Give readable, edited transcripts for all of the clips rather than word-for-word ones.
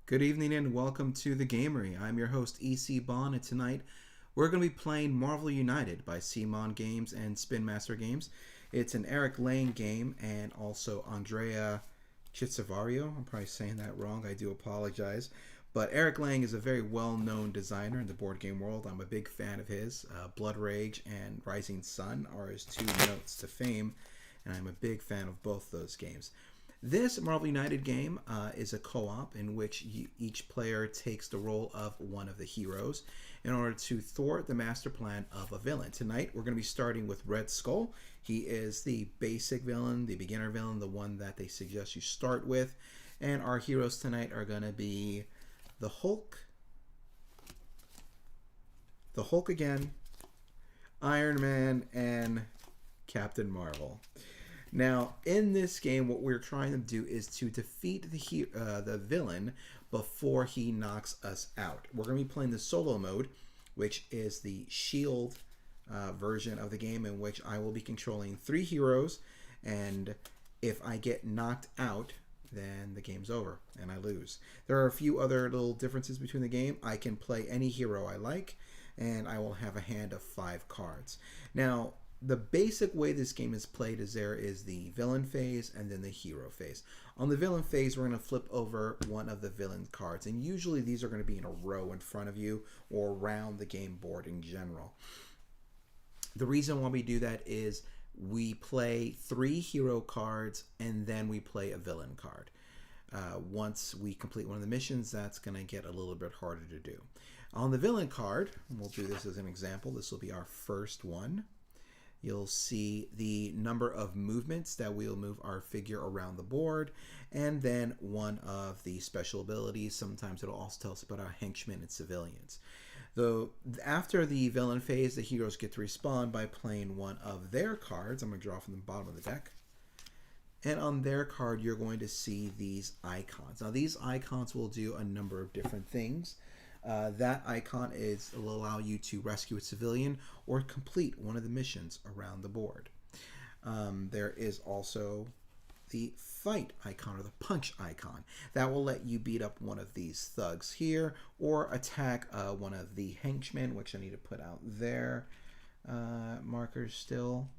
Good evening and welcome to the Gamery. I'm your host EC Bond, and tonight we're going to be playing Marvel United by CMON Games and Spin Master Games. It's an Eric Lane game and also Andrea Chizavario. I'm probably saying that wrong. I do apologize. But Eric Lang is a very well-known designer in the board game world. I'm a big fan of his. Blood Rage and Rising Sun are his two notes to fame, and I'm a big fan of both those games. This Marvel United game is a co-op in which each player takes the role of one of the heroes in order to thwart the master plan of a villain. Tonight, we're going to be starting with Red Skull. He is the basic villain, the beginner villain, the one that they suggest you start with. And our heroes tonight are going to be the Hulk again, Iron Man, and Captain Marvel. Now, in this game, what we're trying to do is to defeat the villain before he knocks us out. We're going to be playing the solo mode, which is the S.H.E.I.L.D version of the game, in which I will be controlling 3 heroes, and if I get knocked out, then the game's over and I lose. There are a few other little differences between the game. I can play any hero I like, and I will have a hand of 5 cards. Now, the basic way this game is played is there is the villain phase and then the hero phase. On the villain phase, we're going to flip over one of the villain cards, and usually these are going to be in a row in front of you or around the game board in general. The reason why we do that is we play 3 hero cards and then we play a villain card. Once we complete one of the missions, that's going to get a little bit harder to do. On the villain card, we'll do this as an example. This will be our first one. You'll see the number of movements that we'll move our figure around the board, and then one of the special abilities. Sometimes it'll also tell us about our henchmen and civilians. Though after the villain phase, the heroes get to respond by playing one of their cards. I'm going to draw from the bottom of the deck. And on their card, you're going to see these icons. Now, these icons will do a number of different things. That icon will allow you to rescue a civilian or complete one of the missions around the board. There is also the fight icon or the punch icon. That will let you beat up one of these thugs here or attack one of the henchmen, which I need to put out there. Markers still.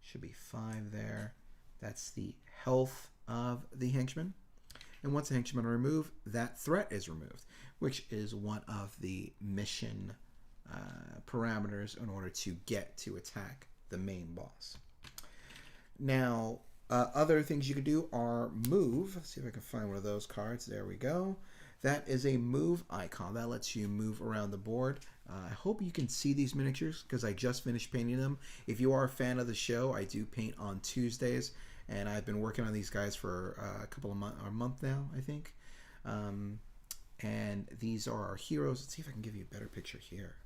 Should be 5 there. That's the health of the henchman. And once the henchman is removed, that threat is removed, which is one of the mission parameters in order to get to attack the main boss. Now, other things you can do are move. Let's see if I can find one of those cards. There we go. That is a move icon. That lets you move around the board. I hope you can see these miniatures because I just finished painting them. If you are a fan of the show, I do paint on Tuesdays, and I've been working on these guys for a couple of months, or a month now, I think. And these are our heroes. Let's see if I can give you a better picture here.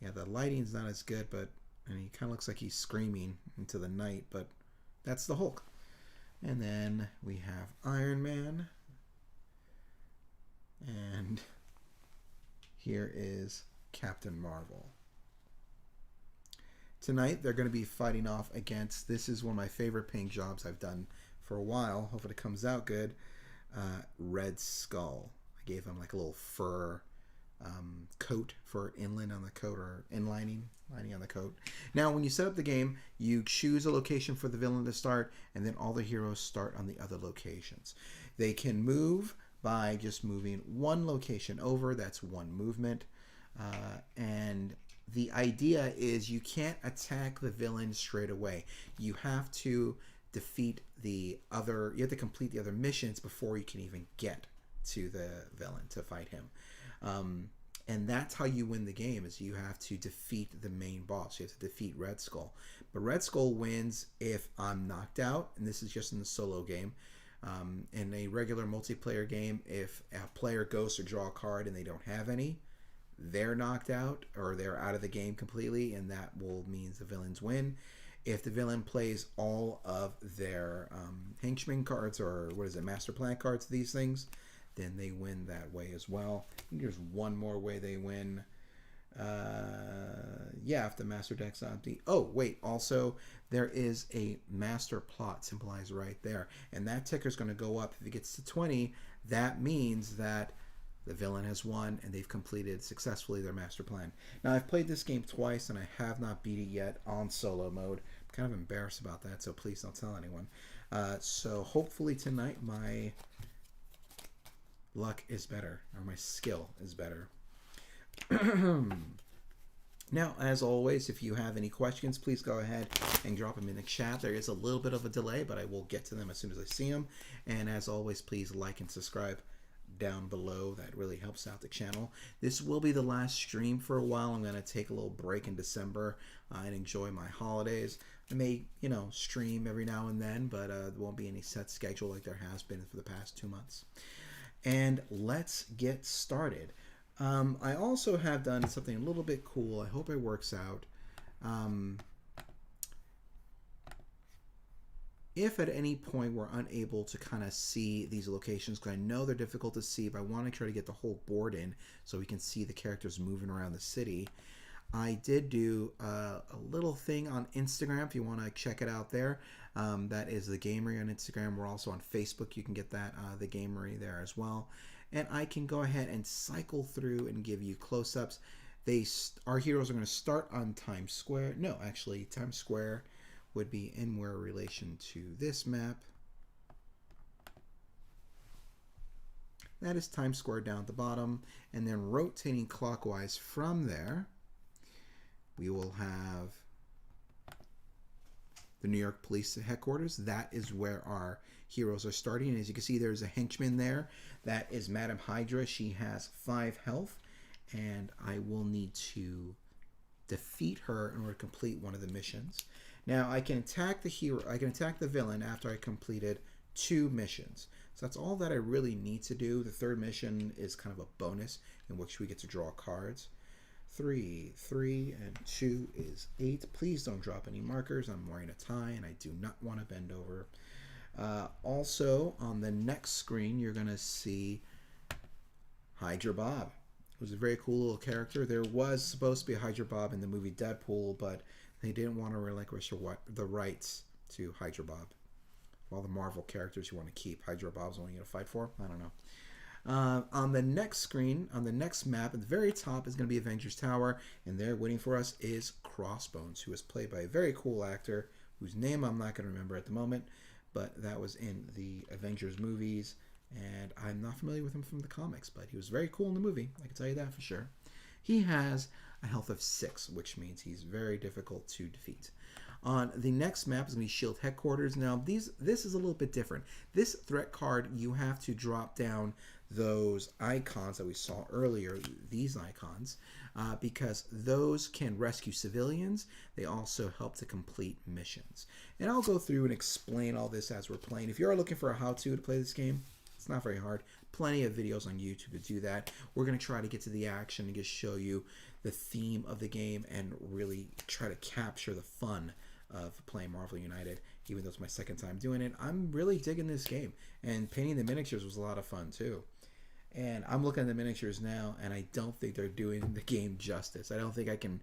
Yeah, the lighting's not as good, but he kind of looks like he's screaming into the night, but that's the Hulk. And then we have Iron Man. And here is Captain Marvel. Tonight, they're going to be fighting off against, this is one of my favorite paint jobs I've done for a while. Hopefully it comes out good. Red Skull. I gave him like a little fur coat for inland on the coat, or lining on the coat. Now, when you set up the game, you choose a location for the villain to start, and then all the heroes start on the other locations. They can move by just moving one location over. That's one movement. And the idea is you can't attack the villain straight away. You have to defeat you have to complete the other missions before you can even get to the villain to fight him. And that's how you win the game, is you have to defeat the main boss. You have to defeat Red Skull. But Red Skull wins if I'm knocked out, and this is just in the solo game. In a regular multiplayer game, if a player goes to draw a card and they don't have any, they're knocked out or they're out of the game completely, and that will means the villains win. If the villain plays all of their henchman cards, or master plan cards, these things, then they win that way as well. Here's one more way they win. Yeah, if the master deck's empty. Oh, wait. Also, there is a master plot symbolized right there. And that ticker's going to go up. If it gets to 20, that means that the villain has won and they've completed successfully their master plan. Now, I've played this game twice and I have not beat it yet on solo mode. I'm kind of embarrassed about that, so please don't tell anyone. So hopefully tonight my luck is better, or my skill is better. Now, as always, if you have any questions, please go ahead and drop them in the chat. There is a little bit of a delay, but I will get to them as soon as I see them. And as always, please like and subscribe down below. That really helps out the channel. This will be the last stream for a while. I'm going to take a little break in December and enjoy my holidays. I may, stream every now and then, but there won't be any set schedule like there has been for the past 2 months. And let's get started. I also have done something a little bit cool. I hope it works out. If at any point we're unable to kind of see these locations, because I know they're difficult to see, but I want to try to get the whole board in so we can see the characters moving around the city. I did do a little thing on Instagram if you want to check it out there. That is the Gamery on Instagram. We're also on Facebook. You can get that, the Gamery there as well. And I can go ahead and cycle through and give you close-ups. Our heroes are going to start on Times Square. No, actually, Times Square would be in where relation to this map. That is Times Square down at the bottom. And then rotating clockwise from there, we will have the New York Police Headquarters. That is where our heroes are starting. And as you can see, there's a henchman there. That is Madam Hydra. She has 5 health. And I will need to defeat her in order to complete one of the missions. Now, I can attack the hero. I can attack the villain after I completed 2 missions. So that's all that I really need to do. The 3rd mission is kind of a bonus in which we get to draw cards. 3, and 2 is 8. Please don't drop any markers. I'm wearing a tie and I do not want to bend over. Also, on the next screen, you're going to see Hydra Bob, who's a very cool little character. There was supposed to be a Hydra Bob in the movie Deadpool, but they didn't want to relinquish the rights to Hydra Bob. All the Marvel characters you want to keep, Hydra Bob's only going to fight for? I don't know. On the next screen, on the next map, at the very top is going to be Avengers Tower, and there waiting for us is Crossbones, who is played by a very cool actor, whose name I'm not going to remember at the moment, but that was in the Avengers movies, and I'm not familiar with him from the comics, but he was very cool in the movie, I can tell you that for sure. He has a health of 6, which means he's very difficult to defeat. On the next map is going to be S.H.I.E.L.D. Headquarters. Now, this is a little bit different. This threat card, you have to drop down those icons that we saw earlier, these icons, because those can rescue civilians. They also help to complete missions. And I'll go through and explain all this as we're playing. If you're looking for a how-to play this game, it's not very hard. Plenty of videos on YouTube to do that. We're going to try to get to the action and just show you the theme of the game and really try to capture the fun of playing Marvel United, even though it's my 2nd time doing it. I'm really digging this game, and painting the miniatures was a lot of fun too. And I'm looking at the miniatures now, and I don't think they're doing the game justice. I don't think I can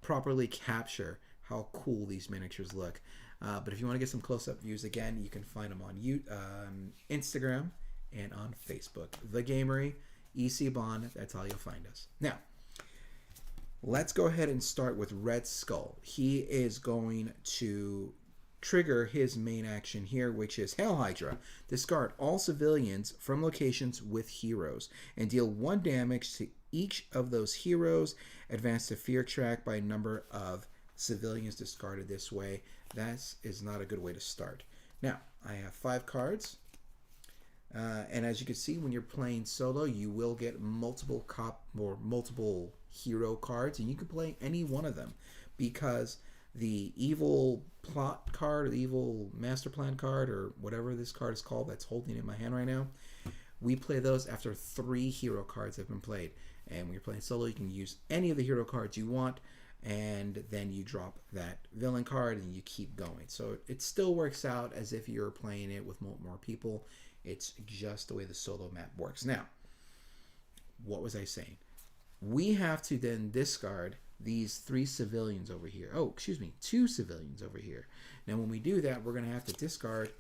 properly capture how cool these miniatures look. But if you want to get some close-up views, again, you can find them on Instagram and on Facebook. The Gamery, EC Bond, that's how you'll find us. Now, let's go ahead and start with Red Skull. He is going to trigger his main action here, which is Hail Hydra. Discard all civilians from locations with heroes and deal 1 damage to each of those heroes. Advance the fear track by number of civilians discarded this way. That is not a good way to start. Now, I have 5 cards. And as you can see, when you're playing solo, you will get multiple hero cards, and you can play any one of them, because the evil plot card or the evil master plan card or whatever this card is called that's holding in my hand right now, we play those after 3 hero cards have been played. And when you're playing solo, you can use any of the hero cards you want, and then you drop that villain card and you keep going. So it still works out as if you're playing it with more people. It's just the way the solo map works. Now, what was I saying? we have to then discard these 3 civilians over here. Oh, excuse me, 2 civilians over here. Now, when we do that, we're going to have to discard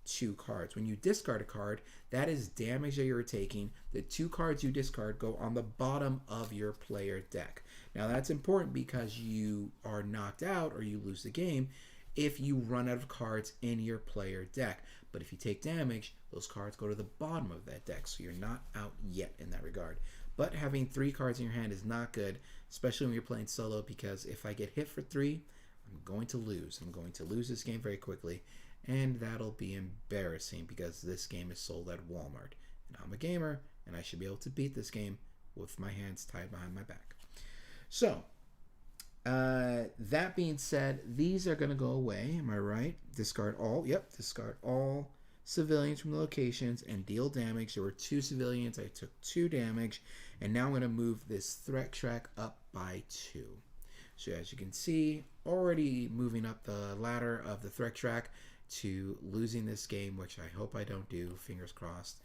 2 cards. When you discard a card, that is damage that you're taking. The 2 cards you discard go on the bottom of your player deck. Now, that's important because you are knocked out or you lose the game if you run out of cards in your player deck. But if you take damage, those cards go to the bottom of that deck, so you're not out yet in that regard. But having 3 cards in your hand is not good, especially when you're playing solo, because if I get hit for 3, I'm going to lose. I'm going to lose this game very quickly, and that'll be embarrassing because this game is sold at Walmart. And I'm a gamer, and I should be able to beat this game with my hands tied behind my back. So, that being said, these are going to go away. Am I right? Discard all. Yep, discard all civilians from the locations and deal damage. There were 2 civilians. I took 2 damage. And now I'm going to move this threat track up by 2. So as you can see, already moving up the ladder of the threat track to losing this game, which I hope I don't do. Fingers crossed.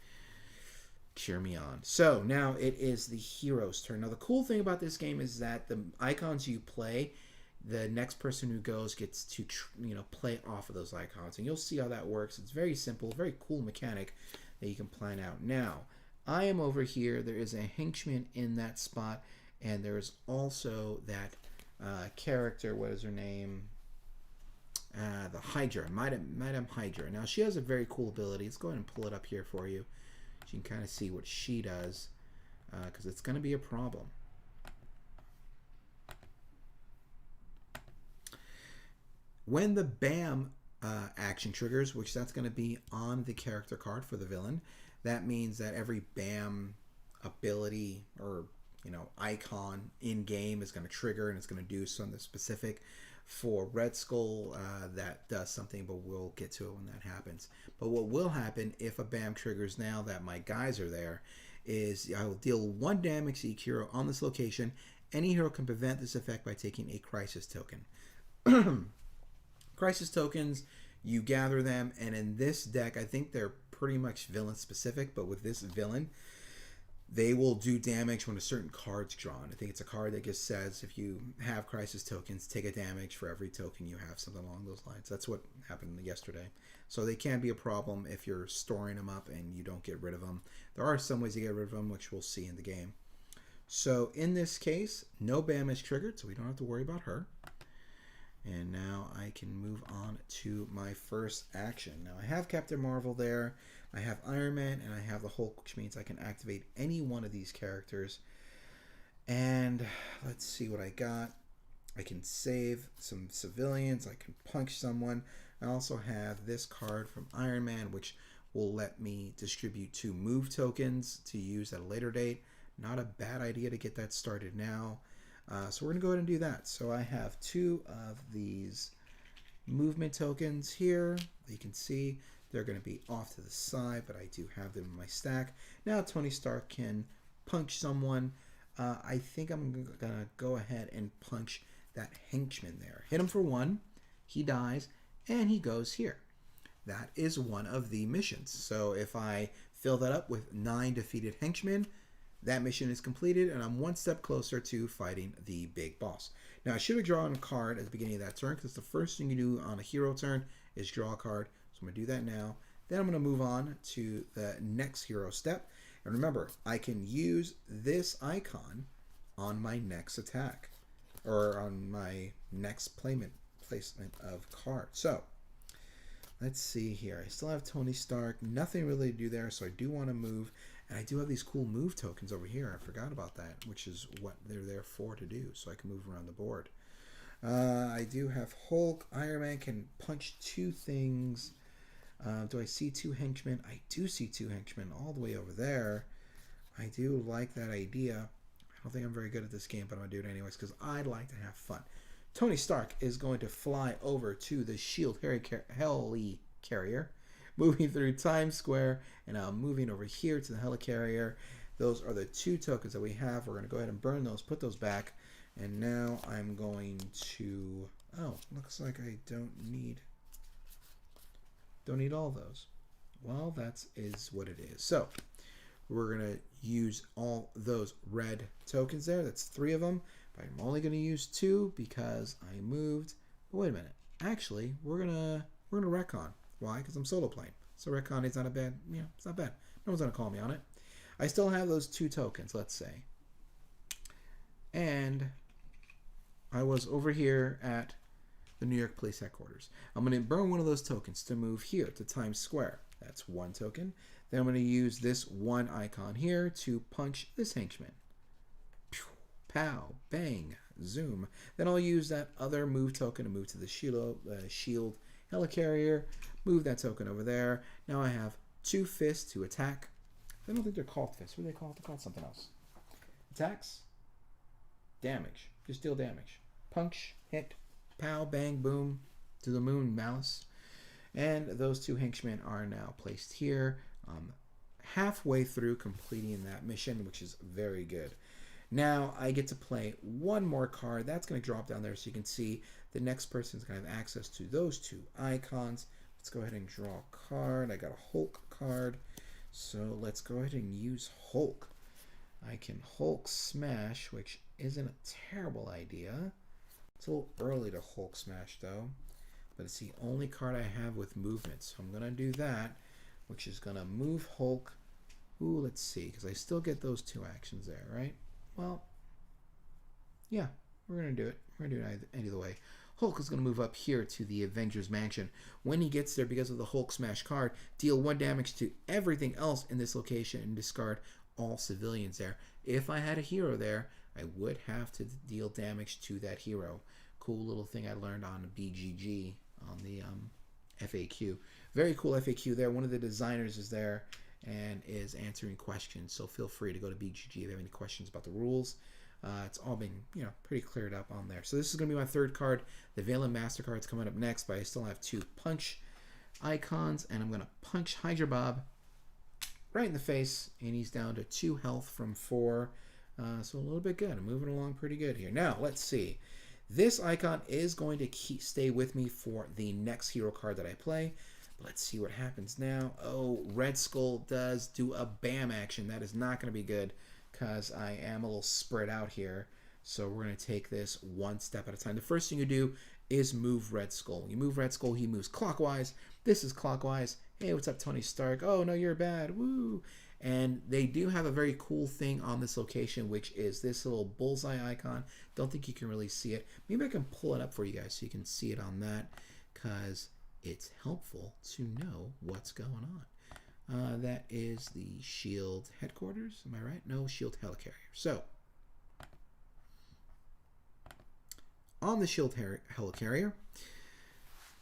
Cheer me on. So now it is the hero's turn. Now the cool thing about this game is that the icons you play, the next person who goes gets to play off of those icons, and you'll see how that works. It's very simple, very cool mechanic that you can plan out. Now I am over here. There is a henchman in that spot, and there's also that character. What is her name? The Hydra, Madam Hydra. Now she has a very cool ability. Let's go ahead and pull it up here for you. You can kind of see what she does, because it's going to be a problem. When the BAM action triggers, which that's going to be on the character card for the villain, that means that every BAM ability or icon in game is going to trigger, and it's going to do something specific. For Red Skull, that does something, but we'll get to it when that happens. But what will happen if a BAM triggers now that my guys are there is I will deal 1 damage to each hero on this location. Any hero can prevent this effect by taking a crisis token. Crisis tokens, you gather them, and in this deck, I think they're pretty much villain specific, but with this villain, they will do damage when a certain card's drawn. I think it's a card that just says if you have crisis tokens, take a damage for every token you have, something along those lines. That's what happened yesterday. So they can be a problem if you're storing them up and you don't get rid of them. There are some ways to get rid of them, which we'll see in the game. So in this case, no BAM is triggered, so we don't have to worry about her. And now I can move on to my first action. Now I have Captain Marvel there, I have Iron Man, and I have the Hulk, which means I can activate any one of these characters. And let's see what I got. I can save some civilians, I can punch someone. I also have this card from Iron Man, which will let me distribute 2 move tokens to use at a later date. Not a bad idea to get that started now. So we're going to go ahead and do that. So I have 2 of these movement tokens here. You can see they're going to be off to the side, but I do have them in my stack. Now Tony Stark can punch someone. I think I'm going to go ahead and punch that henchman there. Hit him for 1. He dies, and he goes here. That is one of the missions. So if I fill that up with 9 defeated henchmen, that mission is completed, and I'm 1 step closer to fighting the big boss. Now, I should have drawn a card at the beginning of that turn, because the first thing you do on a hero turn is draw a card. So I'm going to do that now. Then I'm going to move on to the next hero step. And remember, I can use this icon on my next attack, or on my next placement of cards. So, let's see here. I still have Tony Stark. Nothing really to do there, so I do want to move. And I do have these cool move tokens over here. I forgot about that, which is what they're there for to do, so I can move around the board. I do have Hulk. Iron Man can punch 2 things. Do I see 2 henchmen? I do see 2 henchmen all the way over there. I do like that idea. I don't think I'm very good at this game, but I'm going to do it anyways because I'd like to have fun. Tony Stark is going to fly over to the S.H.E.I.L.D. helicarrier, moving through Times Square, and I'm moving over here to the helicarrier. Those are the 2 tokens that we have. We're going to go ahead and burn those, put those back, and now I'm going to... Oh, looks like I don't need all those. Well, that is what it is. So, We're going to use all those red tokens there. That's 3 of them. But I'm only going to use 2 because I moved. But wait a minute. Actually, we're gonna retcon. Why? Because I'm solo playing. So retcon is not a bad, it's not bad. No one's gonna call me on it. I still have those 2 tokens, let's say. And I was over here at the New York Police Headquarters. I'm gonna burn one of those tokens to move here to Times Square. That's 1 token. Then I'm gonna use this 1 icon here to punch this henchman. Pow, bang, zoom. Then I'll use that other move token to move to the S.H.E.I.L.D helicarrier. Move that token over there. Now I have 2 fists to attack. I don't think they're called fists. What are they called? They're called something else. Attacks. Damage. Just deal damage. Punch, hit, pow, bang, boom. To the moon, malice. And those 2 henchmen are now placed here. Halfway through completing that mission, which is very good. Now I get to play 1 more card. That's going to drop down there so you can see the next person's going to have access to those 2 icons. Let's go ahead and draw a card. I got a Hulk card. So let's go ahead and use Hulk. I can Hulk smash, which isn't a terrible idea. It's a little early to Hulk smash though. But it's the only card I have with movement. So I'm going to do that, which is going to move Hulk. Ooh, let's see, because I still get those 2 actions there, right? Well, yeah, we're going to do it. We're going to do it either way. Hulk is going to move up here to the Avengers Mansion. When he gets there, because of the Hulk Smash card, deal 1 damage to everything else in this location and discard all civilians there. If I had a hero there, I would have to deal damage to that hero. Cool little thing I learned on BGG on the FAQ. Very cool FAQ there. One of the designers is there and is answering questions, so feel free to go to BGG if you have any questions about the rules. It's all been, pretty cleared up on there. So this is going to be my 3rd card. The Valen Mastercard's coming up next, but I still have 2 punch icons, and I'm going to punch Hydra Bob right in the face, and he's down to 2 health from 4. So a little bit good. I'm moving along pretty good here. Now, let's see. This icon is going to stay with me for the next hero card that I play. Let's see what happens now. Oh, Red Skull does do a BAM action. That is not going to be good because I am a little spread out here. So we're going to take this 1 step at a time. The first thing you do is move Red Skull. You move Red Skull, he moves clockwise. This is clockwise. Hey, what's up, Tony Stark? Oh, no, you're bad. Woo! And they do have a very cool thing on this location, which is this little bullseye icon. Don't think you can really see it. Maybe I can pull it up for you guys so you can see it on that because it's helpful to know what's going on. That is the S.H.E.I.L.D headquarters. Am I right? No, S.H.E.I.L.D helicarrier. So, on the S.H.E.I.L.D helicarrier,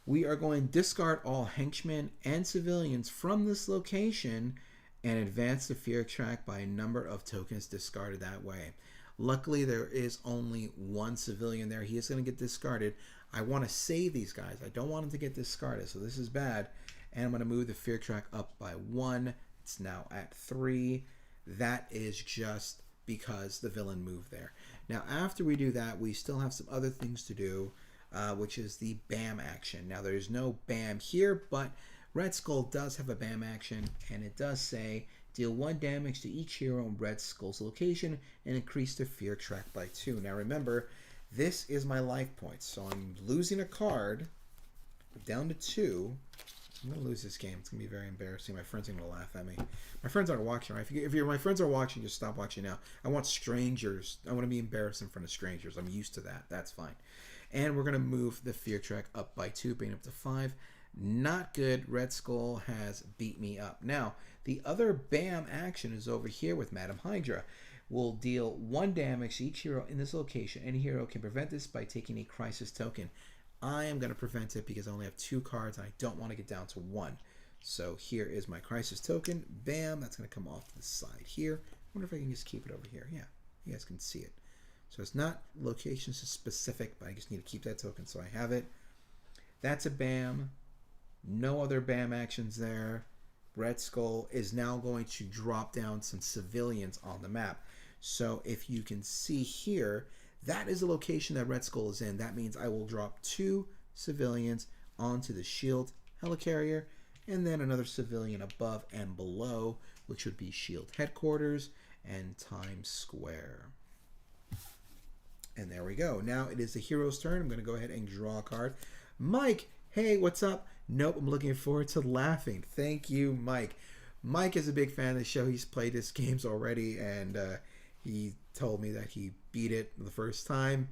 we are going to discard all henchmen and civilians from this location and advance the fear track by a number of tokens discarded that way. Luckily, there is only 1 civilian there. He is going to get discarded. I want to save these guys. I don't want them to get discarded, so this is bad. And I'm going to move the fear track up by 1. It's now at 3. That is just because the villain moved there. Now, after we do that, we still have some other things to do, which is the BAM action. Now, there's no BAM here, but Red Skull does have a BAM action, and it does say deal 1 damage to each hero in Red Skull's location and increase the fear track by 2. Now, remember, this is my life points, so I'm losing a card down to 2. I'm going to lose this game. It's going to be very embarrassing. My friends are going to laugh at me. My friends aren't watching, right? If my friends are watching, just stop watching now. I want strangers. I want to be embarrassed in front of strangers. I'm used to that. That's fine. And we're going to move the fear track up by 2, bringing it up to 5. Not good. Red Skull has beat me up. Now, the other BAM action is over here with Madam Hydra. Will deal 1 damage to each hero in this location. Any hero can prevent this by taking a crisis token. I am going to prevent it because I only have 2 cards and I don't want to get down to 1. So here is my crisis token. Bam, that's going to come off to the side here. I wonder if I can just keep it over here. Yeah, you guys can see it. So it's not location specific, but I just need to keep that token so I have it. That's a BAM. No other BAM actions there. Red Skull is now going to drop down some civilians on the map. So if you can see here, that is the location that Red Skull is in. That means I will drop 2 civilians onto the S.H.E.I.L.D helicarrier and then another civilian above and below, which would be S.H.I.E.L.D. headquarters and Times Square. And there we go. Now it is the hero's turn. I'm going to go ahead and draw a card. Mike, hey, what's up? Nope, I'm looking forward to laughing. Thank you, Mike. Mike is a big fan of the show. He's played his games already, and he told me that he beat it the first time.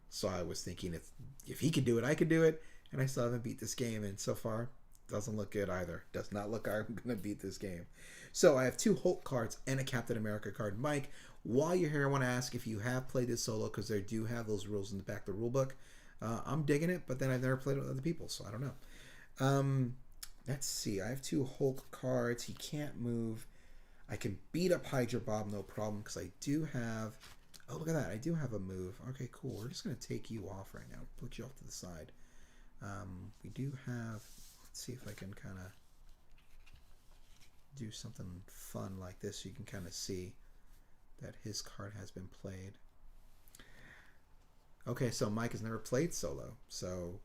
So I was thinking if he could do it, I could do it. And I still haven't beat this game, and so far, doesn't look good either. Does not look like I'm going to beat this game. So I have 2 Hulk cards and a Captain America card. Mike, while you're here, I want to ask if you have played this solo, because they do have those rules in the back of the rule book. I'm digging it, but then I've never played it with other people, so I don't know. Let's see. I have 2 Hulk cards. He can't move. I can beat up Hydra Bob, no problem, because I do have... Oh, look at that. I do have a move. Okay, cool. We're just going to take you off right now. Put you off to the side. We do have... Let's see if I can kind of do something fun like this so you can kind of see that his card has been played. Okay, so Mike has never played solo, so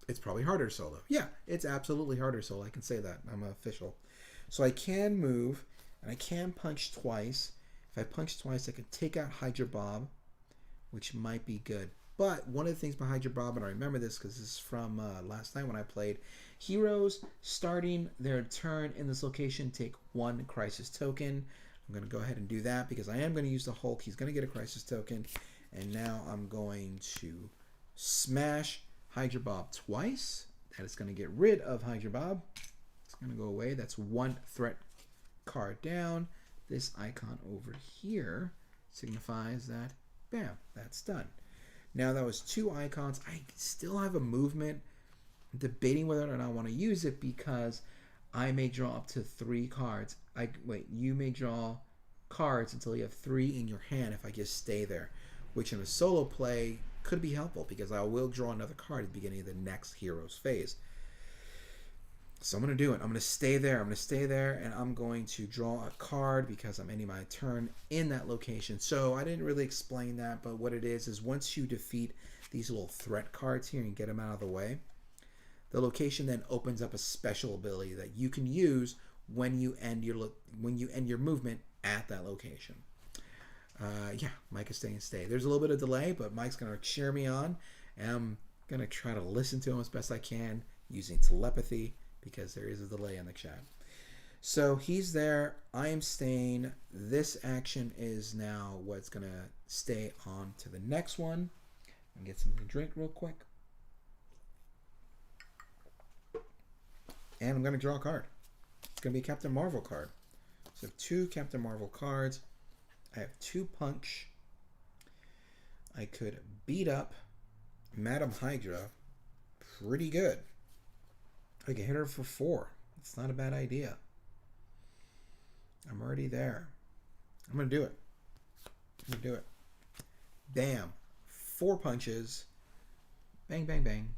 it's probably harder solo. Yeah, it's absolutely harder solo. I can say that. I'm official. So I can move, and I can punch twice. If I punch twice, I can take out Hydra Bob, which might be good. But one of the things behind Hydra Bob, and I remember this because this is from last night when I played, heroes starting their turn in this location take 1 crisis token. I'm going to go ahead and do that because I am going to use the Hulk. He's going to get a crisis token. And now I'm going to smash Hydra Bob twice. That is going to get rid of Hydra Bob. It's going to go away. That's 1 threat card down. This icon over here signifies that, bam, that's done. Now that was 2 icons. I still have a movement. I'm debating whether or not I want to use it because I may draw up to 3 cards. You may draw cards until you have 3 in your hand if I just stay there, which in a solo play could be helpful because I will draw another card at the beginning of the next hero's phase. So I'm going to do it. I'm going to stay there. I'm going to stay there, and I'm going to draw a card because I'm ending my turn in that location. So I didn't really explain that, but what it is once you defeat these little threat cards here and get them out of the way, the location then opens up a special ability that you can use when you end your movement at that location. Yeah, Mike is stay. There's a little bit of delay, but Mike's going to cheer me on, and I'm going to try to listen to him as best I can using telepathy, because there is a delay in the chat. So he's there. I am staying. This action is now what's going to stay on to the next one. And get something to drink real quick. And I'm going to draw a card. It's going to be a Captain Marvel card. So I have 2 Captain Marvel cards. I have 2 punch. I could beat up Madam Hydra pretty good. I can hit her for 4. It's not a bad idea. I'm already there. I'm going to do it. I'm going to do it. Bam. 4 punches. Bang, bang, bang.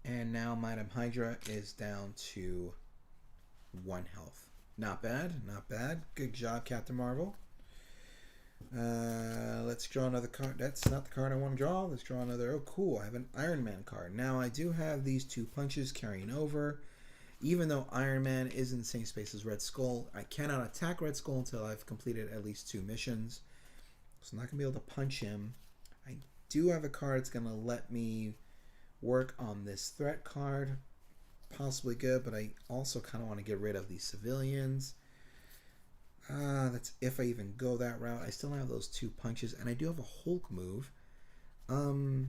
And now Madam Hydra is down to 1 health. Not bad. Not bad. Good job, Captain Marvel. Let's draw another card. That's not the card I want to draw. Let's draw another. Oh, cool. I have an Iron Man card. Now, I do have these 2 punches carrying over. Even though Iron Man is in the same space as Red Skull, I cannot attack Red Skull until I've completed at least 2 missions. So I'm not going to be able to punch him. I do have a card that's going to let me work on this threat card. Possibly good, but I also kind of want to get rid of these civilians. That's if I even go that route. I still have those 2 punches, and I do have a Hulk move. You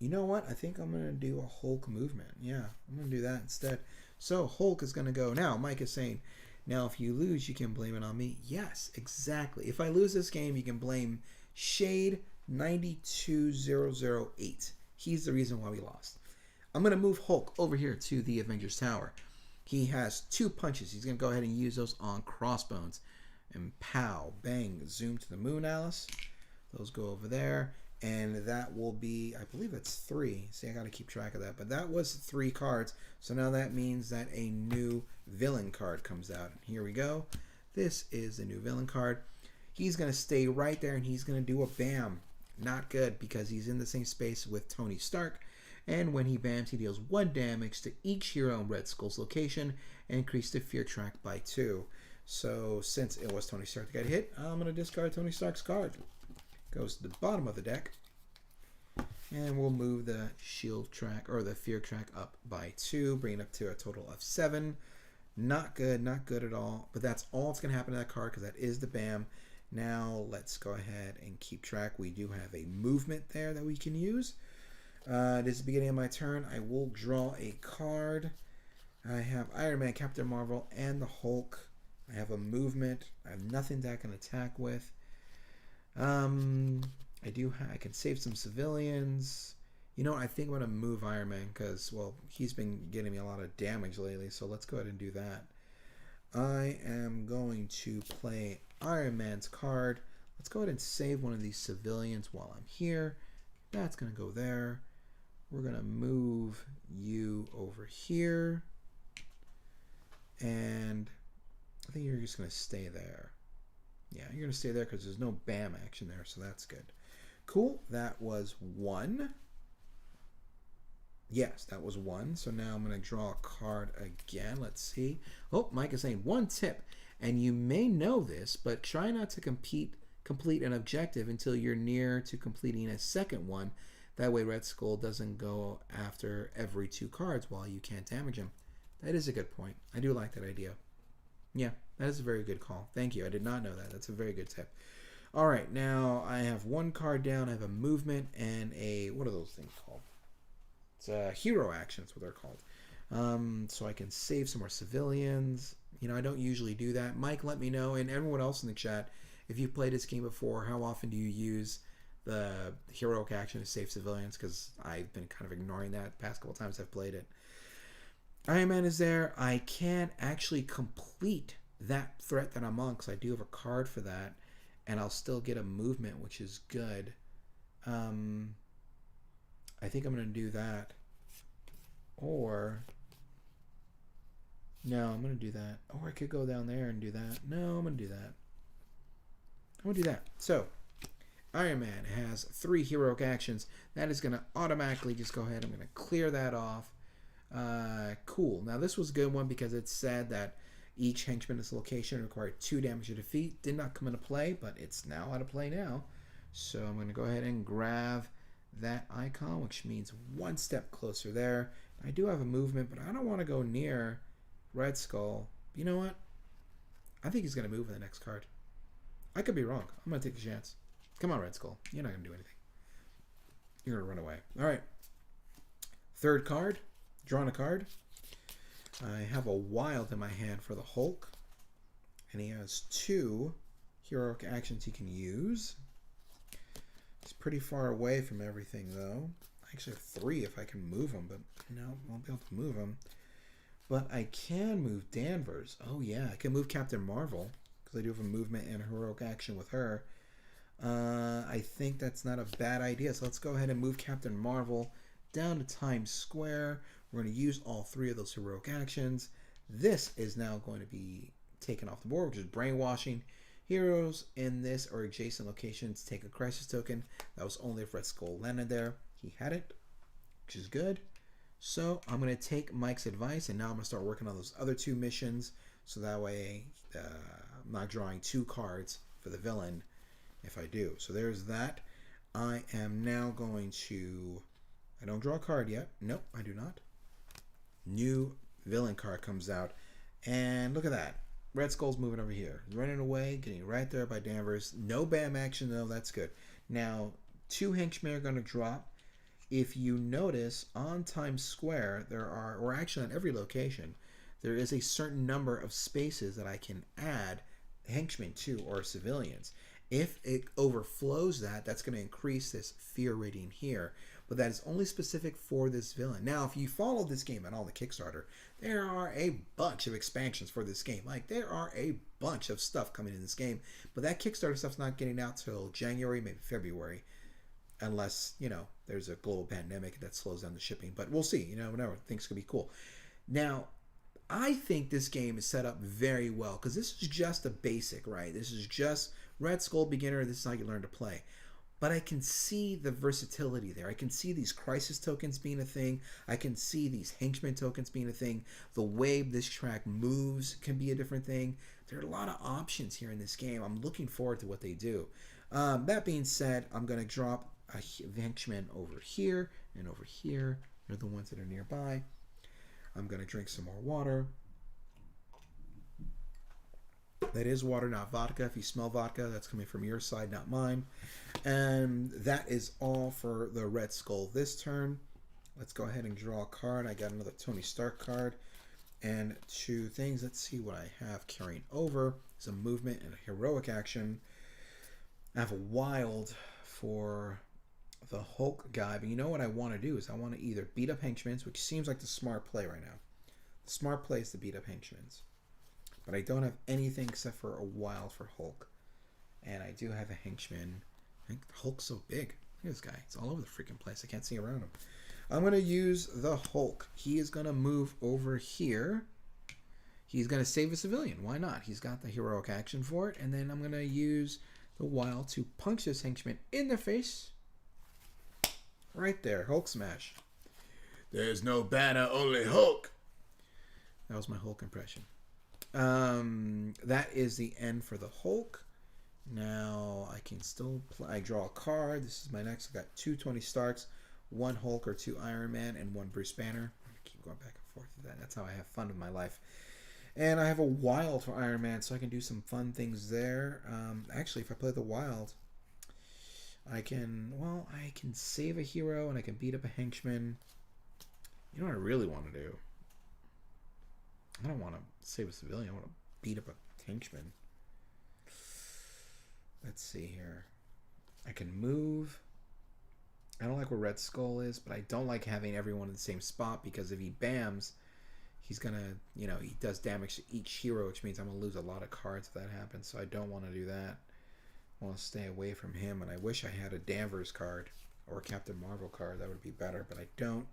know what? I think I'm going to do a Hulk movement. Yeah, I'm going to do that instead. So Hulk is going to go. Now, Mike is saying, now if you lose, you can blame it on me. Yes, exactly. If I lose this game, you can blame S.H.E.I.L.D 92008. He's the reason why we lost. I'm going to move Hulk over here to the Avengers Tower. He has 2 punches. He's going to go ahead and use those on Crossbones. And pow, bang, zoom to the moon, Alice. Those go over there. And that will be, I believe it's 3. See, I got to keep track of that. But that was 3 cards. So now that means that a new villain card comes out. And here we go. This is the new villain card. He's going to stay right there, and he's going to do a bam. Not good, because he's in the same space with Tony Stark. And when he bams, he deals 1 damage to each hero in Red Skull's location and increase the fear track by 2. So since it was Tony Stark that got hit, I'm going to discard Tony Stark's card. Goes to the bottom of the deck. And we'll move the shield track, or the fear track, up by 2, bring it up to a total of 7. Not good, not good at all. But that's all that's going to happen to that card, because that is the BAM. Now let's go ahead and keep track. We do have a movement there that we can use. This is the beginning of my turn. I will draw a card. I have Iron Man, Captain Marvel, and the Hulk. I have a movement. I have nothing that I can attack with. I can save some civilians. You know, I think I'm going to move Iron Man because, well, he's been getting me a lot of damage lately. So let's go ahead and do that. I am going to play Iron Man's card. Let's go ahead and save one of these civilians while I'm here. That's going to go there. We're going to move you over here. And I think you're just going to stay there. Yeah, you're going to stay there because there's no BAM action there, so that's good. Cool. That was 1. Yes, that was 1. So now I'm going to draw a card again. Let's see. Oh, Mike is saying 1 tip. And you may know this, but try not to complete an objective until you're near to completing a second one. That way Red Skull doesn't go after every 2 cards while you can't damage him. That is a good point. I do like that idea. Yeah, that is a very good call. Thank you. I did not know that. That's a very good tip. All right, now I have 1 card down. I have a movement and a, what are those things called? It's a hero action. That's what they're called. So I can save some more civilians. You know, I don't usually do that. Mike, let me know, and everyone else in the chat, if you've played this game before, how often do you use the heroic action to save civilians? Because I've been kind of ignoring that the past couple times I've played it. Iron Man is there. I can actually complete that threat that I'm on because I do have a card for that, and I'll still get a movement, which is good. I think I'm going to do that. Or, no, I'm going to do that. Or I could go down there and do that. No, I'm going to do that. I'm going to do that. So, Iron Man has 3 heroic actions. That is going to automatically just go ahead. I'm going to clear that off. Cool. Now, this was a good one because it said that each henchman in this location required 2 damage to defeat. Did not come into play, but it's now out of play now. So I'm going to go ahead and grab that icon, which means 1 step closer there. I do have a movement, but I don't want to go near Red Skull. You know what? I think he's going to move in the next card. I could be wrong. I'm going to take a chance. Come on, Red Skull. You're not going to do anything. You're going to run away. All right. 3rd card. Drawn a card. I have a Wild in my hand for the Hulk. And he has 2 heroic actions he can use. He's pretty far away from everything, though. I actually have 3 if I can move him, but no, I won't be able to move him. But I can move Danvers. Oh, yeah, I can move Captain Marvel because I do have a movement and a heroic action with her. I think that's not a bad idea. So let's go ahead and move Captain Marvel down to Times Square. We're going to use all 3 of those heroic actions. This is now going to be taken off the board, which is brainwashing. Heroes in this or adjacent locations take a crisis token. That was only if Red Skull landed there. He had it, which is good. So I'm going to take Mike's advice, and now I'm going to start working on those other 2 missions. So that way I'm not drawing 2 cards for the villain if I do. So there's that. I am now going to... I don't draw a card yet. Nope, I do not. New villain card comes out. And look at that. Red Skull's moving over here. Running away, getting right there by Danvers. No BAM action, though. That's good. Now, 2 henchmen are going to drop. If you notice, on Times Square, there are, or actually on every location, there is a certain number of spaces that I can add henchmen to, or civilians. If it overflows that, that's going to increase this fear rating here. But that is only specific for this villain. Now, if you follow this game at all, the Kickstarter, there are a bunch of expansions for this game. Like, there are a bunch of stuff coming in this game. But that Kickstarter stuff's not getting out till January, maybe February. Unless, you know, there's a global pandemic that slows down the shipping. But we'll see. You know, whatever. Things could be cool. Now, I think this game is set up very well. Because this is just a basic, right? This is just Red Skull beginner. This is how you learn to play. but I can see the versatility there. I can see these crisis tokens being a thing. I can see these henchman tokens being a thing. The way this track moves can be a different thing. There are a lot of options here in this game. I'm looking forward to what they do. That being said, I'm going to drop a henchman over here and over here. They're the ones that are nearby. I'm going to drink some more water. That is water, not vodka. If you smell vodka, that's coming from your side, not mine. And that is all for the Red Skull this turn. Let's go ahead and draw a card. I got another Tony Stark card. And two things. Let's see what I have carrying over. Some movement and a heroic action. I have a wild for the Hulk guy. But you know what I want to do is I want to either beat up henchmen, which seems like the smart play right now. The smart play is to beat up henchmen. But I don't have anything except for a wild for Hulk. And I do have a henchman. I think Hulk's so big. Look at this guy. It's all over the freaking place. I can't see around him. I'm going to use the Hulk. He is going to move over here. He's going to save a civilian. Why not? He's got the heroic action for it. And then I'm going to use the wild to punch this henchman in the face. Right there. Hulk smash. There's no banner, only Hulk. That was my Hulk impression. That is the end for the Hulk. Now I can still play. I draw a card. This is my next. I got two Tony Starks, one Hulk or two Iron Man, and one Bruce Banner. I keep going back and forth with that. That's how I have fun with my life. And I have a wild for Iron Man, so I can do some fun things there. Actually, if I play the wild, I can save a hero and I can beat up a henchman. You know what I really want to do? I don't want to save a civilian. I want to beat up a henchman. Let's see here. I can move. I don't like where Red Skull is, but I don't like having everyone in the same spot because if he bams, he's going to, he does damage to each hero, which means I'm going to lose a lot of cards if that happens. So I don't want to do that. I want to stay away from him, and I wish I had a Danvers card or a Captain Marvel card. That would be better, but I don't.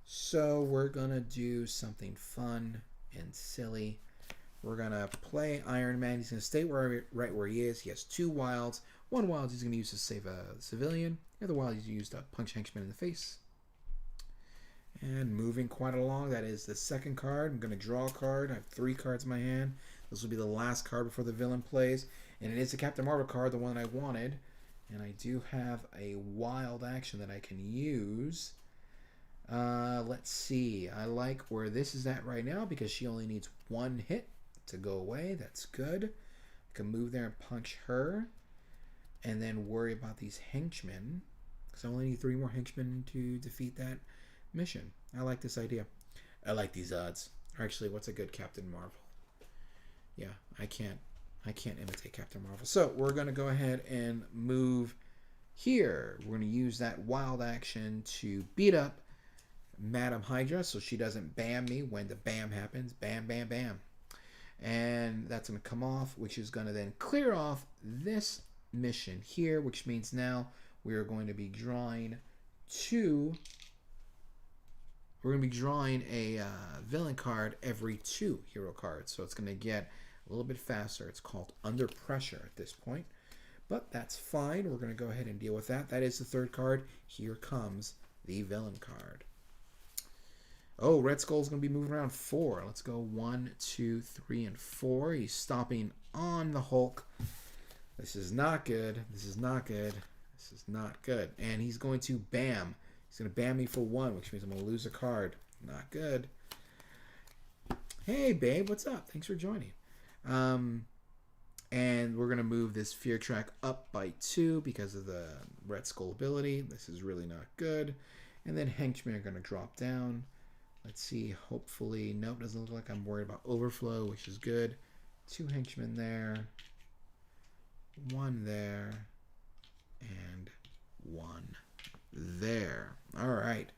So we're going to do something fun and silly. We're going to play Iron Man. He's going to stay right where he is. He has two wilds. One wild he's going to use to save a civilian. The other wild he's used to punch henchman in the face. And moving quite along, that is the second card. I'm going to draw a card. I have 3 cards in my hand. This will be the last card before the villain plays. And it is a Captain Marvel card, the one I wanted. And I do have a wild action that I can use. Let's see. I like where this is at right now because she only needs 1 hit to go away. That's good. I can move there and punch her. And then worry about these henchmen. Because I only need 3 more henchmen to defeat that mission. I like this idea. I like these odds. Actually, what's a good Captain Marvel? Yeah, I can't imitate Captain Marvel. So we're going to go ahead and move here. We're going to use that wild action to beat up Madam Hydra so she doesn't bam me when the bam happens. Bam, bam, bam. And that's going to come off, which is going to then clear off this mission here, which means now we are going to be drawing a villain card every 2 hero cards. So it's going to get a little bit faster. It's called Under Pressure at this point. But that's fine. We're going to go ahead and deal with that. That is the 3rd card. Here comes the villain card. Oh, Red Skull's going to be moving around 4. Let's go 1, 2, 3, and 4. He's stopping on the Hulk. This is not good. This is not good. This is not good. And he's going to bam. He's going to bam me for 1, which means I'm going to lose a card. Not good. Hey, babe. What's up? Thanks for joining. And we're going to move this fear track up by 2 because of the Red Skull ability. This is really not good. And then henchmen are going to drop down. Let's see. Hopefully, nope, doesn't look like I'm worried about overflow, which is good. 2 henchmen there. 1 there. And 1 there. All right.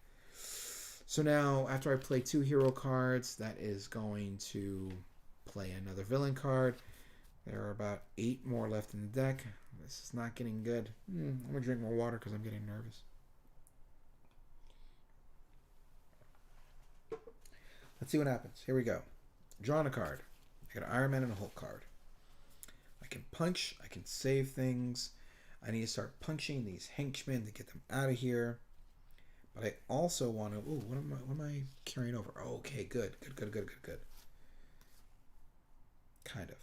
So now, after I play 2 hero cards, that is going to play another villain card. There are about 8 more left in the deck. This is not getting good. I'm going to drink more water because I'm getting nervous. Let's see what happens. Here we go. Drawing a card. I got an Iron Man and a Hulk card. I can punch. I can save things. I need to start punching these henchmen to get them out of here. But I also want to... Ooh, what am I carrying over? Oh, okay, good. Good. Kind of.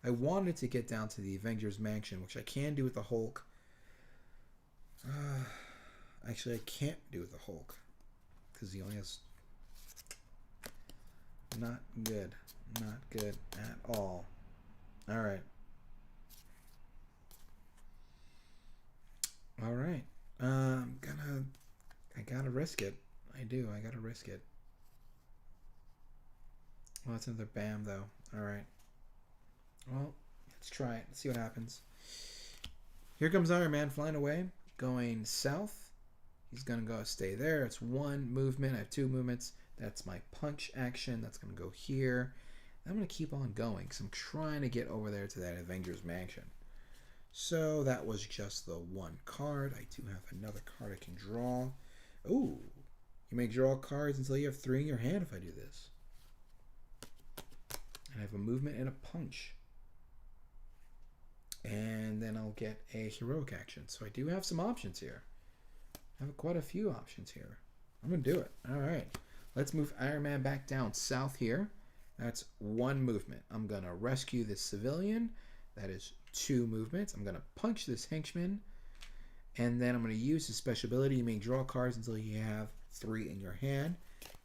I wanted to get down to the Avengers Mansion, which I can do with the Hulk. Actually, I can't do with the Hulk. Because he only has... Not good. Not good at all. Alright. Alright. I gotta risk it. I gotta risk it. Well, that's another BAM, though. Alright. Well, let's try it. Let's see what happens. Here comes Iron Man flying away. Going south. He's gonna go stay there. It's one movement. I have two movements. That's my punch action. That's gonna go here. I'm gonna keep on going because I'm trying to get over there to that Avengers Mansion. So that was just the one card. I do have another card I can draw. Ooh, you may draw cards until you have 3 in your hand if I do this. And I have a movement and a punch. And then I'll get a heroic action. So I do have some options here. I have quite a few options here. I'm going to do it. All right. Let's move Iron Man back down south here. That's one movement. I'm going to rescue this civilian. That is 2 movements. I'm going to punch this henchman. And then I'm going to use his special ability. You may draw cards until you have 3 in your hand.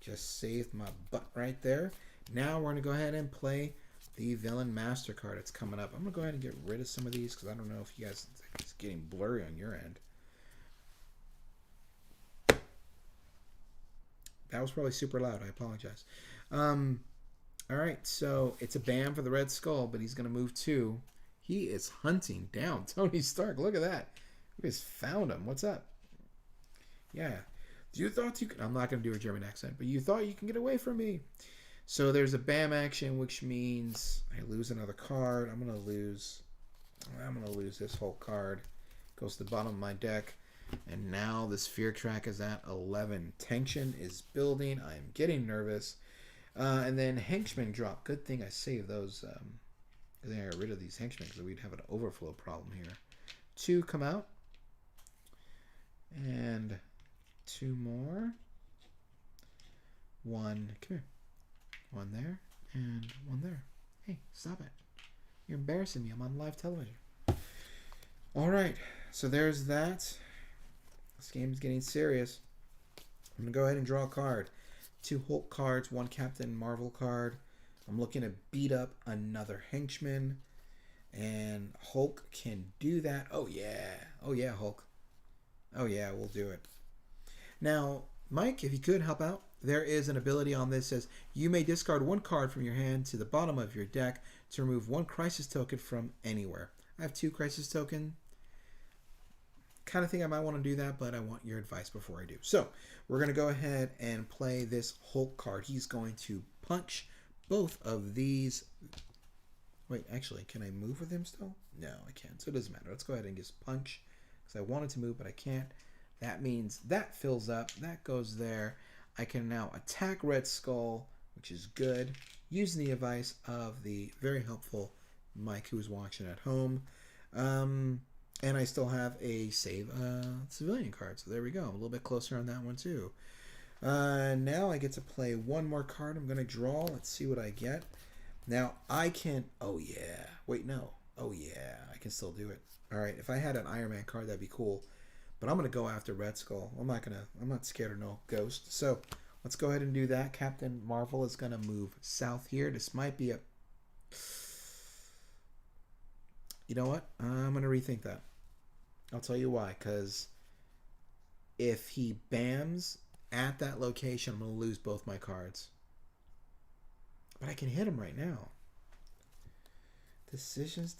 Just saved my butt right there. Now we're going to go ahead and play the Villain Master card that's coming up. I'm going to go ahead and get rid of some of these because I don't know if you guys, it's getting blurry on your end. That was probably super loud. I apologize. All right, so it's a BAM for the Red Skull, but he's going to move 2. He is hunting down Tony Stark. Look at that. We just found him. What's up? Yeah. You thought you could... I'm not going to do a German accent, but you thought you can get away from me. So there's a BAM action, which means I lose another card. I'm going to lose this whole card. Goes to the bottom of my deck. And now this fear track is at 11. Tension is building. I'm getting nervous. And then henchmen drop. Good thing I saved those. I think I got rid of these henchmen because we'd have an overflow problem here. 2 come out. And 2 more. 1, come here. 1 there and 1 there. Hey, stop it. You're embarrassing me. I'm on live television. All right. So there's that. This game's getting serious. I'm going to go ahead and draw a card. 2 Hulk cards, 1 Captain Marvel card. I'm looking to beat up another henchman. And Hulk can do that. Oh, yeah. Oh, yeah, Hulk. Oh, yeah, we'll do it. Now, Mike, if you could help out, there is an ability on this that says you may discard 1 card from your hand to the bottom of your deck to remove 1 crisis token from anywhere. I have 2 crisis token. Kind of think I might want to do that, but I want your advice before I do. So we're going to go ahead and play this Hulk card. He's going to punch both of these. Wait, actually, can I move with him still? No, I can't. So it doesn't matter. Let's go ahead and just punch because I wanted to move, but I can't. That means that fills up. That goes there. I can now attack Red Skull, which is good, using the advice of the very helpful Mike who is watching at home. And I still have a save civilian card. So there we go. I'm a little bit closer on that one too. Now I get to play 1 more card. I'm going to draw. Let's see what I get. Now I can... Oh, yeah. Wait, no. Oh, yeah. I can still do it. All right. If I had an Iron Man card, that'd be cool. But I'm going to go after Red Skull. I'm not scared of no ghost. So let's go ahead and do that. Captain Marvel is going to move south here. This might be a... You know what? I'm going to rethink that. I'll tell you why. Because if he BAMs at that location, I'm going to lose both my cards. But I can hit him right now. Decisions.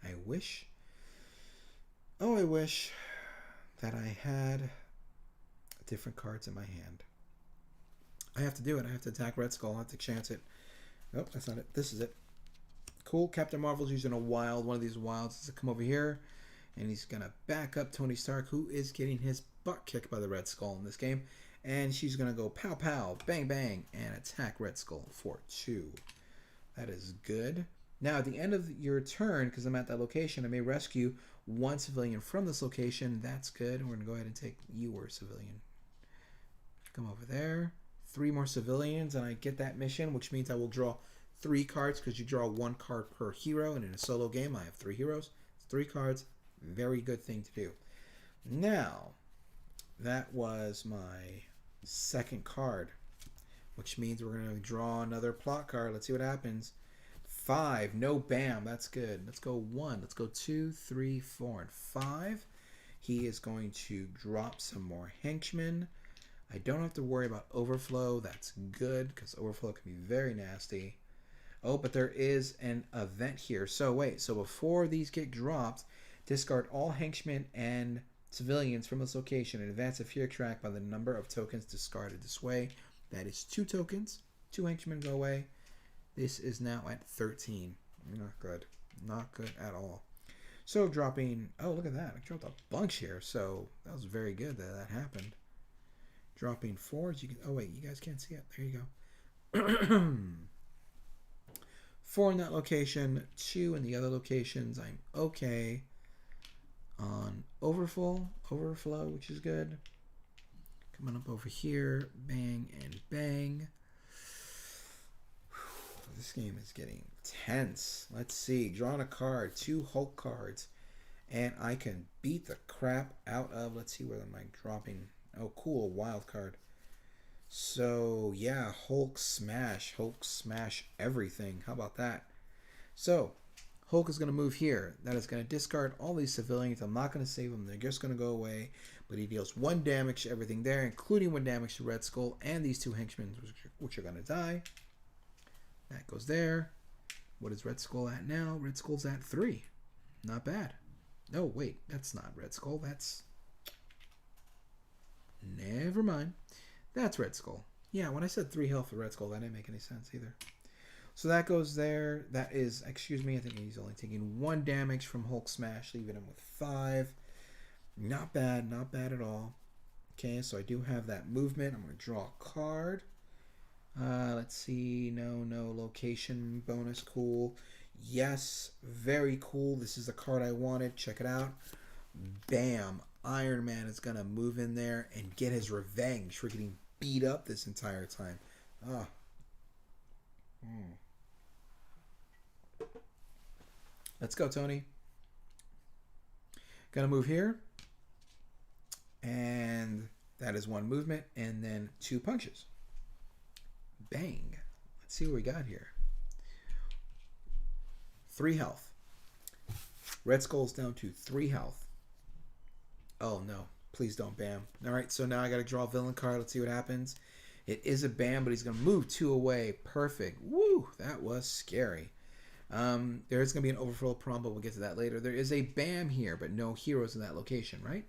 I wish. Oh, I wish that I had different cards in my hand. I have to do it. I have to attack Red Skull. I have to chance it. Nope, that's not it. This is it. Cool. Captain Marvel's using a wild. One of these wilds is to come over here. And he's going to back up Tony Stark, who is getting his butt kicked by the Red Skull in this game. And she's going to go pow pow, bang bang, and attack Red Skull for 2. That is good. Now, at the end of your turn, because I'm at that location, I may rescue 1 civilian from this location. That's good. We're going to go ahead and take your civilian. Come over there. 3 more civilians, and I get that mission, which means I will draw 3 cards, because you draw 1 card per hero, and in a solo game, I have 3 heroes. It's 3 cards. Very good thing to do. Now, that was my second card, which means we're going to draw another plot card. Let's see what happens. 5. No bam. That's good. Let's go 1. Let's go 2, 3, 4, and 5. He is going to drop some more henchmen. I don't have to worry about overflow. That's good, because overflow can be very nasty. Oh, but there is an event here. So wait. So before these get dropped, discard all henchmen and civilians from this location and advance a fear track by the number of tokens discarded this way. That is 2 tokens. 2 henchmen go away. This is now at 13. Not good. Not good at all. So dropping... Oh, look at that. I dropped a bunch here. So that was very good that that happened. Dropping 4s. You can... Oh, wait. You guys can't see it. There you go. 4 in that location. 2 in the other locations. I'm okay. On overflow, which is good. Coming up over here, bang and bang. Whew, this game is getting tense. Let's see, drawing a card, 2 Hulk cards, and I can beat the crap out of. Let's see, where am I dropping? Oh, cool, a wild card. So yeah, Hulk smash everything. How about that? So Hulk is going to move here. That is going to discard all these civilians. I'm not going to save them. They're just going to go away. But he deals 1 damage to everything there, including 1 damage to Red Skull and these 2 henchmen, which are going to die. That goes there. What is Red Skull at now? Red Skull's at 3. Not bad. No, wait. That's not Red Skull. That's... Never mind. That's Red Skull. Yeah, when I said 3 health for Red Skull, that didn't make any sense either. So that goes there. That is, excuse me, I think he's only taking 1 damage from Hulk Smash, leaving him with 5. Not bad, not bad at all. Okay, so I do have that movement. I'm going to draw a card. Let's see. No, location bonus, cool. Yes, very cool. This is the card I wanted. Check it out. Bam. Iron Man is going to move in there and get his revenge for getting beat up this entire time. Ah. Let's go, Tony. Gonna move here. And that is 1 movement. And then 2 punches. Bang. Let's see what we got here. 3 health. Red Skull's down to 3 health. Oh, no. Please don't bam. Alright, so now I gotta draw a villain card. Let's see what happens. It is a bam, but he's going to move 2 away. Perfect. Woo! That was scary. There is going to be an overflow problem, but we'll get to that later. There is a bam here, but no heroes in that location, right?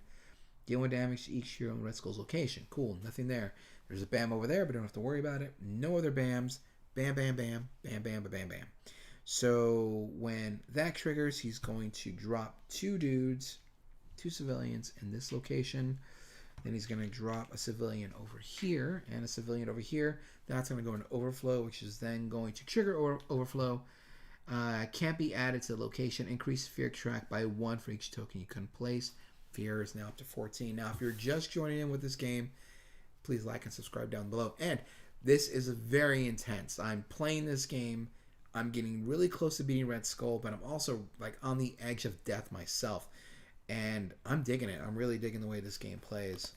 Deal 1 damage to each hero in Red Skull's location. Cool. Nothing there. There's a bam over there, but don't have to worry about it. No other bams. Bam, bam, bam. Bam, bam, bam, bam. So when that triggers, he's going to drop 2 dudes, 2 civilians in this location. Then he's going to drop a civilian over here and a civilian over here. That's going to go into overflow, which is then going to trigger overflow. Can't be added to the location. Increase fear track by 1 for each token you couldn't place. Fear is now up to 14. Now, if you're just joining in with this game, please like and subscribe down below. And this is very intense. I'm playing this game. I'm getting really close to beating Red Skull, but I'm also like on the edge of death myself. And I'm digging it. I'm really digging the way this game plays,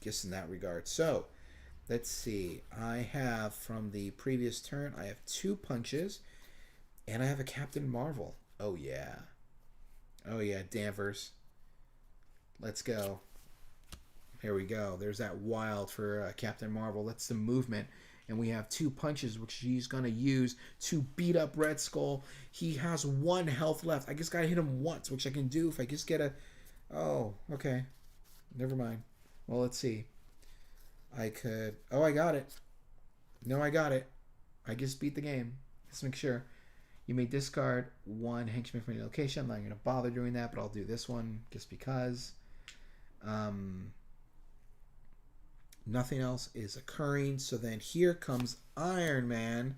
just in that regard. So, let's see. I have, from the previous turn, I have 2 punches, and I have a Captain Marvel. Oh, yeah. Oh, yeah, Danvers. Let's go. Here we go. There's that wild for Captain Marvel. That's the movement. And we have 2 punches, which he's going to use to beat up Red Skull. He has 1 health left. I just got to hit him once, which I can do if I just get a... Oh, okay. Never mind. Well, let's see. I could... Oh, I got it. No, I got it. I just beat the game. Let's make sure. You may discard 1 henchman from your location. I'm not going to bother doing that, but I'll do this one just because. Nothing else is occurring. So then here comes Iron Man.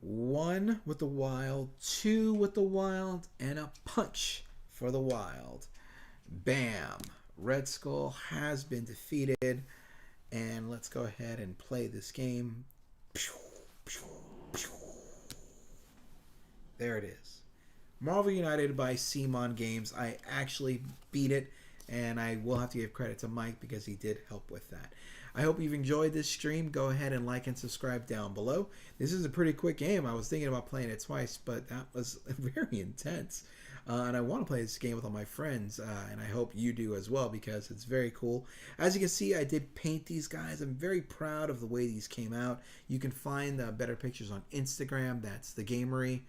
1 with the wild, 2 with the wild, and a punch for the wild. Bam! Red Skull has been defeated. And let's go ahead and play this game. There it is. Marvel United by CMON Games. I actually beat it, and I will have to give credit to Mike because he did help with that. I hope you've enjoyed this stream. Go ahead and like and subscribe down below. This is a pretty quick game. I was thinking about playing it twice, but that was very intense. And I want to play this game with all my friends, and I hope you do as well because it's very cool. As you can see, I did paint these guys. I'm very proud of the way these came out. You can find better pictures on Instagram. That's The Gamery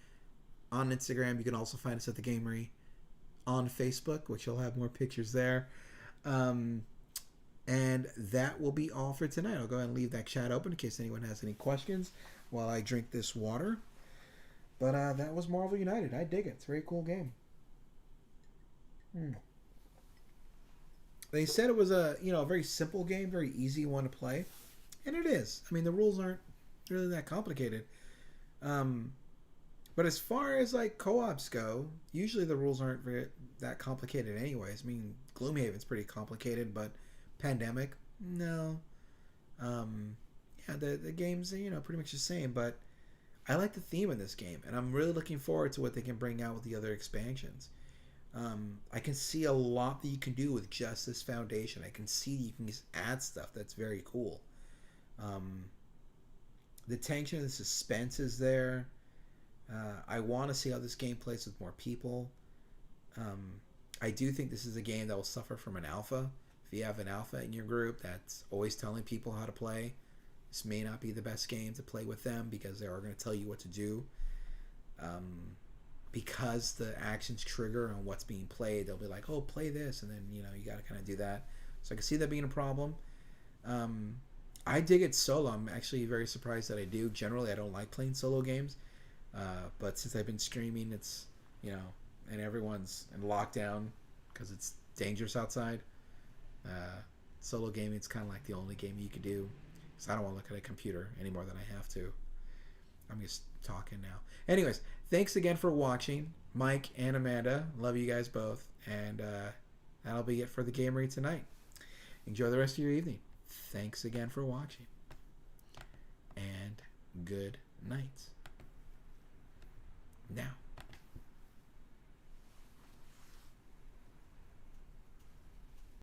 on Instagram. You can also find us at The Gamery on Facebook, which you'll have more pictures there. And that will be all for tonight. I'll go ahead and leave that chat open in case anyone has any questions while I drink this water. But that was Marvel United. I dig it. It's a very cool game. They said it was a very simple game, very easy one to play, and it is. I mean, the rules aren't really that complicated. But as far as like co-ops go, usually the rules aren't that complicated anyways. I mean, Gloomhaven's pretty complicated, but Pandemic, no. Yeah, the game's pretty much the same, but I like the theme of this game, and I'm really looking forward to what they can bring out with the other expansions. I can see a lot that you can do with just this foundation. I can see you can just add stuff that's very cool. The tension and the suspense is there. I want to see how this game plays with more people. I do think this is a game that will suffer from an alpha. If you have an alpha in your group that's always telling people how to play, this may not be the best game to play with them because they are going to tell you what to do. Because the actions trigger on what's being played, they'll be like, oh, play this, and then you got to kind of do that. So I can see that being a problem. I dig it solo. I'm actually very surprised that I do. Generally, I don't like playing solo games, but since I've been streaming, it's and everyone's in lockdown because it's dangerous outside. Solo gaming is kind of like the only game you can do because I don't want to look at a computer any more than I have to. I'm just talking now. Anyways, thanks again for watching. Mike and Amanda, love you guys both. And that'll be it for the Gamery tonight. Enjoy the rest of your evening. Thanks again for watching. And good night. Now.